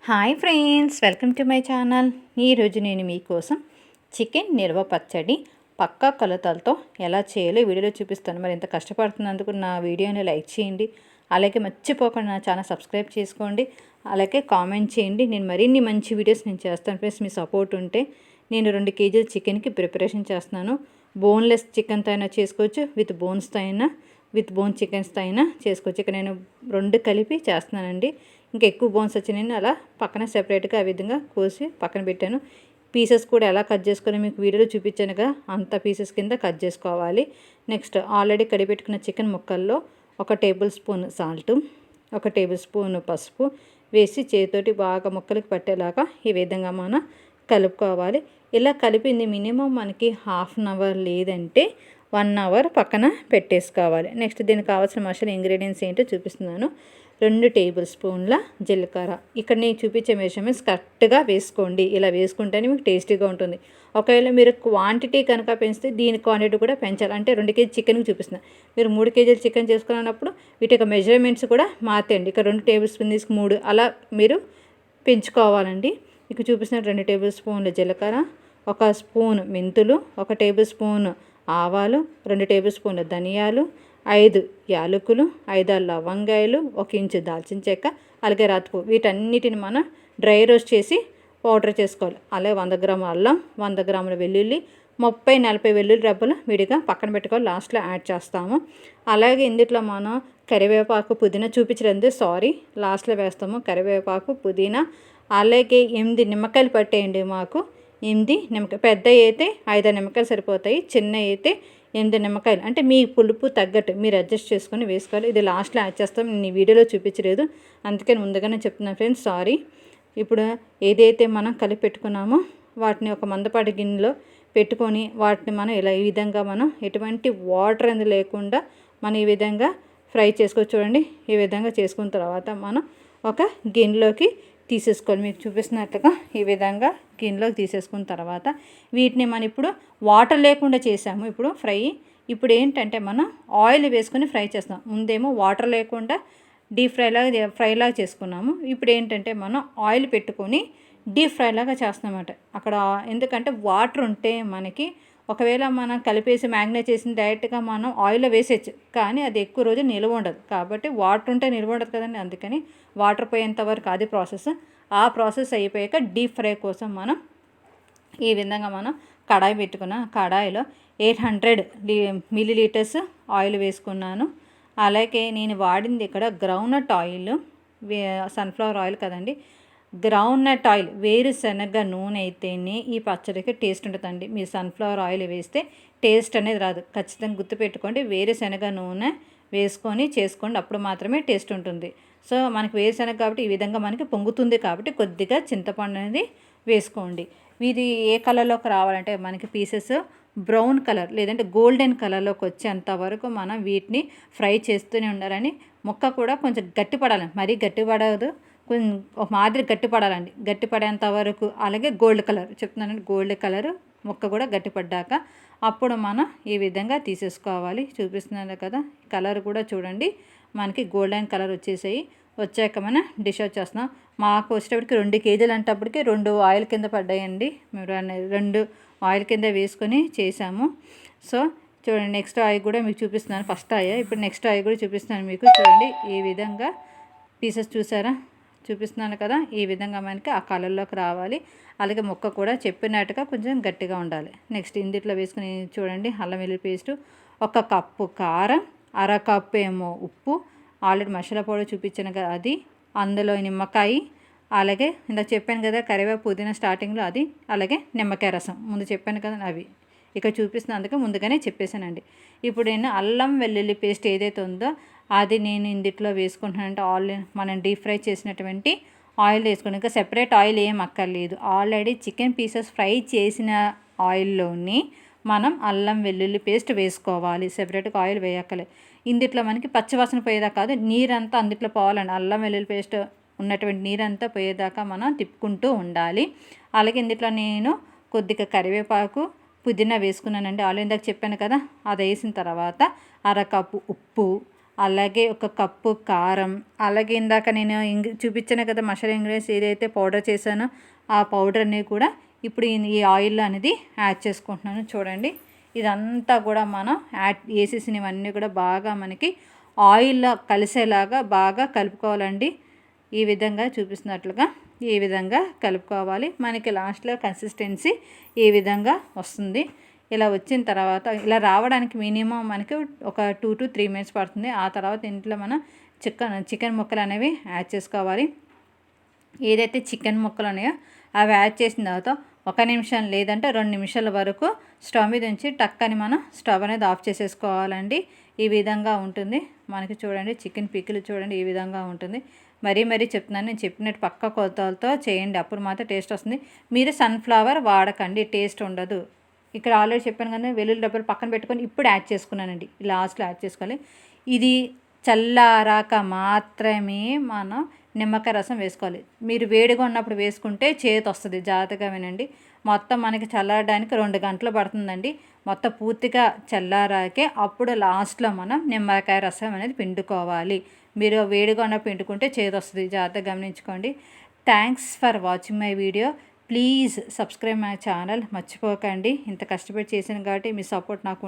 Hi friends, welcome to my channel. ఈరోజు నేను మీకోసం చికెన్ నిల్వ పచ్చడి పక్కా కొలతలతో ఎలా చేయాలో వీడియోలో చూపిస్తాను. మరి ఇంత కష్టపడుతున్నందుకు నా వీడియోని లైక్ చేయండి, అలాగే మర్చిపోకుండా నా ఛానల్ సబ్స్క్రైబ్ చేసుకోండి, అలాగే కామెంట్ చేయండి. నేను మరిన్ని మంచి వీడియోస్ నేను చేస్తాను ఫ్రెండ్స్. మీ సపోర్ట్ ఉంటే నేను 2 కేజీల చికెన్కి ప్రిపరేషన్ చేస్తున్నాను. బోన్లెస్ చికెన్తో అయినా చేసుకోవచ్చు, విత్ బోన్స్తో అయినా, విత్ బోన్ చికెన్స్తో అయినా చేసుకోవచ్చు. ఇక్కడ నేను 2 కలిపి చేస్తున్నానండి. ఇంకా ఎక్కువ బోన్స్ వచ్చినాయని అలా పక్కన సెపరేట్గా ఆ విధంగా కోసి పక్కన పెట్టాను. పీసెస్ కూడా ఎలా కట్ చేసుకొని మీకు వీడియోలో చూపించాను కదా, అంత పీసెస్ కింద కట్ చేసుకోవాలి. నెక్స్ట్ ఆల్రెడీ కడిపెట్టుకున్న చికెన్ ముక్కల్లో 1 table spoon salt, 1 table spoon పసుపు వేసి చేతితోటి బాగా ముక్కలకి పట్టేలాగా ఈ విధంగా మనం కలుపుకోవాలి. ఇలా కలిపింది మినిమం మనకి హాఫ్ అన్ అవర్ లేదంటే 1 అవర్ పక్కన పెట్టేసుకోవాలి. నెక్స్ట్ దీనికి కావాల్సిన మసాలా ఇంగ్రీడియంట్స్ ఏంటో చూపిస్తున్నాను. 2 టేబుల్ స్పూన్ల జీలకర్ర. ఇక్కడ నేను చూపించే మెజర్మెంట్స్ కరెక్ట్గా వేసుకోండి. ఇలా వేసుకుంటేనే మీకు టేస్టీగా ఉంటుంది. ఒకవేళ మీరు క్వాంటిటీ కనుక పెంచితే దీని క్వాంటిటీ కూడా పెంచాలి. అంటే 2 కేజీ చికెన్కి చూపిస్తున్నాను. మీరు 3 కేజీల చికెన్ చేసుకున్నప్పుడు వీటి యొక్క మెజర్మెంట్స్ కూడా మార్చేయండి. ఇక్కడ 2 టేబుల్ స్పూన్ తీసుకు 3 అలా మీరు పెంచుకోవాలండి. ఇక్కడ చూపిస్తున్న 2 టేబుల్ స్పూన్ల జీలకర్ర, 1 స్పూన్ మెంతులు, 1 టేబుల్ స్పూన్ ఆవాలు, 2 టేబుల్ స్పూన్ల ధనియాలు, 5 యాలకులు, 5 లవంగాయలు, 1 ఇంచు దాల్చిన చెక్క, అలాగే రాతిపువ్వు. వీటన్నిటిని మనం డ్రై రోస్ట్ చేసి పౌడర్ చేసుకోవాలి. అలాగే 100 గ్రాముల అల్లం, 100 గ్రాముల వెల్లుల్లి, 30-40 వెల్లుల్లి రెబ్బలు విడిగా పక్కన పెట్టుకోవాలి. లాస్ట్లో యాడ్ చేస్తాము. అలాగే ఇందులో మనం కరివేపాకు, పుదీనా చూపించలేదు, సారీ, లాస్ట్లో వేస్తాము. కరివేపాకు, పుదీనా, అలాగే 8 నిమ్మకాయలు పట్టేయండి. మాకు 8 నిమ్మకాయ, పెద్ద అయితే 5 నిమ్మకాయలు సరిపోతాయి, చిన్న అయితే 8 నిమ్మకాయలు. అంటే మీ పులుపు తగ్గట్టు మీరు అడ్జస్ట్ చేసుకొని వేసుకోవాలి. ఇది లాస్ట్లో యాడ్ చేస్తాం. నేను ఈ వీడియోలో చూపించలేదు, అందుకని ముందుగానే చెప్తున్నాను ఫ్రెండ్స్, సారీ. ఇప్పుడు ఏదైతే మనం కలిపి పెట్టుకున్నామో వాటిని ఒక మందపాటి గిన్నెలో పెట్టుకొని వాటిని మనం ఇలా ఈ విధంగా మనం ఎటువంటి వాటర్ అనేది లేకుండా మనం ఈ విధంగా ఫ్రై చేసుకోవచ్చు. చూడండి, ఈ విధంగా చేసుకున్న తర్వాత మనం ఒక గిన్నెలోకి తీసేసుకోవాలి. మీకు చూపిస్తున్నట్టుగా ఈ విధంగా గిన్నెలోకి తీసేసుకున్న తర్వాత వీటిని మనం ఇప్పుడు వాటర్ లేకుండా చేసాము ఇప్పుడు ఫ్రై. ఇప్పుడు ఏంటంటే మనం ఆయిల్ వేసుకొని ఫ్రై చేస్తాం. ముందేమో వాటర్ లేకుండా డీప్ ఫ్రైలాగా చేసుకున్నాము. ఇప్పుడు ఏంటంటే మనం ఆయిల్ పెట్టుకొని డీప్ ఫ్రైలాగా చేస్తామన్నమాట. అక్కడ ఎందుకంటే వాటర్ ఉంటే మనకి ఒకవేళ మనం కలిపేసి మ్యాగ్నేట్ చేసిన డైరెక్ట్గా మనం ఆయిల్లో వేసేయచ్చు, కానీ అది ఎక్కువ రోజు నిల్వ ఉండదు. కాబట్టి వాటర్ ఉంటే నిల్వ ఉండదు కదండి, అందుకని వాటర్ పోయేంత వరకు అది ప్రాసెస్. ఆ ప్రాసెస్ అయిపోయాక డీప్ ఫ్రై కోసం మనం ఈ విధంగా మనం కడాయి పెట్టుకున్న కడాయిలో 800 మిల్లీలీటర్స్ ఆయిల్ వేసుకున్నాను. అలాగే నేను వాడింది ఇక్కడ గ్రౌండ్నట్ ఆయిల్, సన్ఫ్లవర్ ఆయిల్ కదండి, గ్రౌండ్నట్ ఆయిల్, వేరుశనగ నూనె అయితేనే ఈ పచ్చడికి టేస్ట్ ఉంటుందండి. మీరు సన్ఫ్లవర్ ఆయిల్ వేస్తే టేస్ట్ అనేది రాదు. ఖచ్చితంగా గుర్తుపెట్టుకోండి, వేరుశనగ నూనె వేసుకొని చేసుకోండి, అప్పుడు మాత్రమే టేస్ట్ ఉంటుంది. సో మనకి వేరుశనగ కాబట్టి ఈ విధంగా మనకి పొంగుతుంది, కాబట్టి కొద్దిగా చింతపండు అనేది వేసుకోండి. ఇది ఏ కలర్లోకి రావాలంటే మనకి పీసెస్ బ్రౌన్ కలర్ లేదంటే గోల్డెన్ కలర్లోకి వచ్చేంత వరకు మనం వీటిని ఫ్రై చేస్తూనే ఉండాలని. ముక్క కూడా కొంచెం గట్టిపడాలి, మరీ గట్టిపడదు, కొంచెం ఒక మాదిరి గట్టిపడాలండి, గట్టిపడేంత వరకు. అలాగే గోల్డ్ కలర్ చెప్తున్నానండి, గోల్డ్ కలర్ ముక్క కూడా గట్టిపడ్డాక అప్పుడు మనం ఈ విధంగా తీసేసుకోవాలి. చూపిస్తున్నాను కదా, కలర్ కూడా చూడండి మనకి గోల్డెన్ కలర్ వచ్చాక మనం డిష్ అవుట్ చేస్తున్నాం. మాకు వచ్చేటప్పటికి 2 కేజీలు అంటప్పటికి 2 ఆయిల్ కింద పడ్డాయండి. మేము 2 ఆయిల్ కింద వేసుకొని చేసాము. సో చూడండి, నెక్స్ట్ ఆయిల్ కూడా మీకు చూపిస్తున్నాను. ఫస్ట్ ఆయిల్, ఇప్పుడు నెక్స్ట్ ఆయిల్ కూడా చూపిస్తున్నాను మీకు. చూడండి ఈ విధంగా పీసెస్ చూసారా, చూపిస్తున్నాను కదా, ఈ విధంగా మనకి ఆ కలర్లోకి రావాలి. అలాగే ముక్క కూడా చెప్పినట్టుగా కొంచెం గట్టిగా ఉండాలి. నెక్స్ట్ ఇందులో వేసుకుని చూడండి, అల్లం వెల్లుల్లి పేస్టు, 1 కప్పు కారం, 1/2 కప్పు ఏమో ఉప్పు, ఆల్రెడీ మసాలా పౌడర్ చూపించాను కదా అది, అందులో నిమ్మకాయ, అలాగే ఇందాక చెప్పాను కదా కరివేపాకు, పుదీనా స్టార్టింగ్లో అది, అలాగే నిమ్మకాయ రసం ముందు చెప్పాను కదా అవి ఇక్కడ చూపిస్తున్నా, అందుకే ముందుగానే చెప్పేశానండి. ఇప్పుడు నేను అల్లం వెల్లుల్లి పేస్ట్ ఏదైతే ఉందో అది నేను ఇందులో వేసుకుంటున్నానంటే ఆయిల్ మనం డీప్ ఫ్రై చేసినటువంటి ఆయిల్ వేసుకుని, ఇంకా సెపరేట్ ఆయిల్ ఏం అక్కర్లేదు. ఆల్రెడీ చికెన్ పీసెస్ ఫ్రై చేసిన ఆయిల్లోని మనం అల్లం వెల్లుల్లి పేస్ట్ వేసుకోవాలి, సెపరేట్గా ఆయిల్ వేయక్కర్లేదు. ఇందులో మనకి పచ్చివాసన పోయేదాకా కాదు, నీరంతా అందులో పోవాలండి. అల్లం వెల్లుల్లి పేస్ట్ ఉన్నటువంటి నీరంతా పోయేదాకా మనం తిప్పుకుంటూ ఉండాలి. అలాగే ఇందులో నేను కొద్దిగా కరివేపాకు, పుదీనా వేసుకున్నానండి. ఆల్రెడీ ఇందాక చెప్పాను కదా, అది వేసిన తర్వాత 1/2 కప్పు ఉప్పు, అలాగే ఒక కప్పు కారం, అలాగే ఇందాక నేను చూపించాను కదా మసాలా ఇంగ్రీడియంట్స్ ఏదైతే పౌడర్ చేశానో ఆ పౌడర్ని కూడా ఇప్పుడు ఈ ఆయిల్లో అనేది యాడ్ చేసుకుంటున్నాను. చూడండి, ఇదంతా కూడా మనం వేసేసినవన్నీ కూడా బాగా మనకి ఆయిల్లో కలిసేలాగా బాగా కలుపుకోవాలండి. ఈ విధంగా చూపిస్తున్నట్లుగా ఈ విధంగా కలుపుకోవాలి. మనకి లాస్ట్లో కన్సిస్టెన్సీ ఈ విధంగా వస్తుంది. ఇలా వచ్చిన తర్వాత ఇలా రావడానికి మినిమం మనకి ఒక 2 to 3 minutes పడుతుంది. ఆ తర్వాత ఇంట్లో మనం చికెన్ ముక్కలు అనేవి యాడ్ చేసుకోవాలి. ఏదైతే చికెన్ ముక్కలు ఉన్నాయో అవి యాడ్ చేసిన తర్వాత 1 నిమిషం లేదంటే 2 నిమిషాల వరకు స్టవ్ మీద ఉంచి టక్కని మనం స్టవ్ అనేది ఆఫ్ చేసేసుకోవాలండి. ఈ విధంగా ఉంటుంది మనకి. చూడండి, చికెన్ పికిల్ చూడండి ఈ విధంగా ఉంటుంది. మరీ చెప్తున్నాను, నేను చెప్పినట్టు పక్క కొలతలతో చేయండి, అప్పుడు మాత్రం టేస్ట్ వస్తుంది. మీరు సన్ఫ్లవర్ వాడకండి, టేస్ట్ ఉండదు. ఇక్కడ ఆల్రెడీ చెప్పాను కదా, వెల్లుల్లి డబ్బాలు పక్కన పెట్టుకొని ఇప్పుడు యాడ్ చేసుకున్నానండి. లాస్ట్లో యాడ్ చేసుకోవాలి. ఇది చల్లారాక మాత్రమే మనం నిమ్మకాయ రసం వేసుకోవాలి. మీరు వేడిగా ఉన్నప్పుడు వేసుకుంటే చేతి వస్తుంది, జాగ్రత్తగా వినండి. మొత్తం మనకి చల్లారడానికి 2 గంటలు పడుతుందండి. మొత్తం పూర్తిగా చల్లారాకే అప్పుడు లాస్ట్లో మనం నిమ్మకాయ రసం అనేది పిండుకోవాలి. మీరు వేడిగా ఉన్నప్పుడు పిండుకుంటే చేతి వస్తుంది, జాగ్రత్తగా గమనించుకోండి. Thanks for watching my video. Please subscribe my channel, మర్చిపోకండి. ఇంత కష్టపడి చేశాను కాబట్టి మీ సపోర్ట్ నాకు